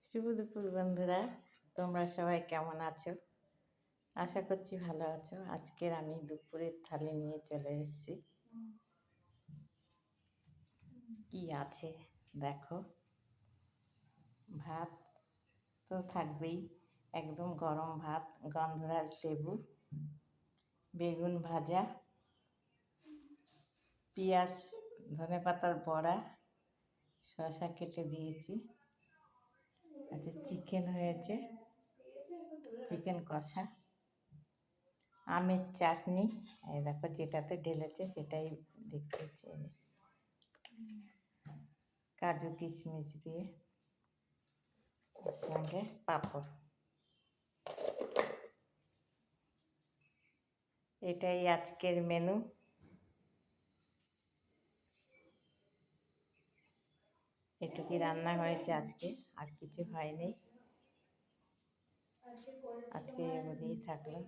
শুভ দুপুর বন্ধুরা, তোমরা সবাই কেমন আছো? আশা করছি ভালো আছো। আজকের আমি দুপুরের থালি নিয়ে চলে এসেছি। কি আছে দেখো, ভাত তো থাকবেই, একদম গরম ভাত, গন্ধরাজ লেবু, বেগুন ভাজা, পেঁয়াজ, ধনেপাতার বড়া, শসা কেটে দিয়েছি। আচ্ছা, চিকেন হয়েছে, চিকেন কষা, আমের চাটনি, এই দেখো যেটাতে ঢেলেছে সেটাই দেখিয়েছে, কাজু কিশমিশ দিয়ে, তার সঙ্গে পাঁপড়। এটাই আজকের মেনু। এটুকুই রান্না হয়েছে আজকে, আর কিছু হয়নি। আজকে এ অবধিই থাকলো।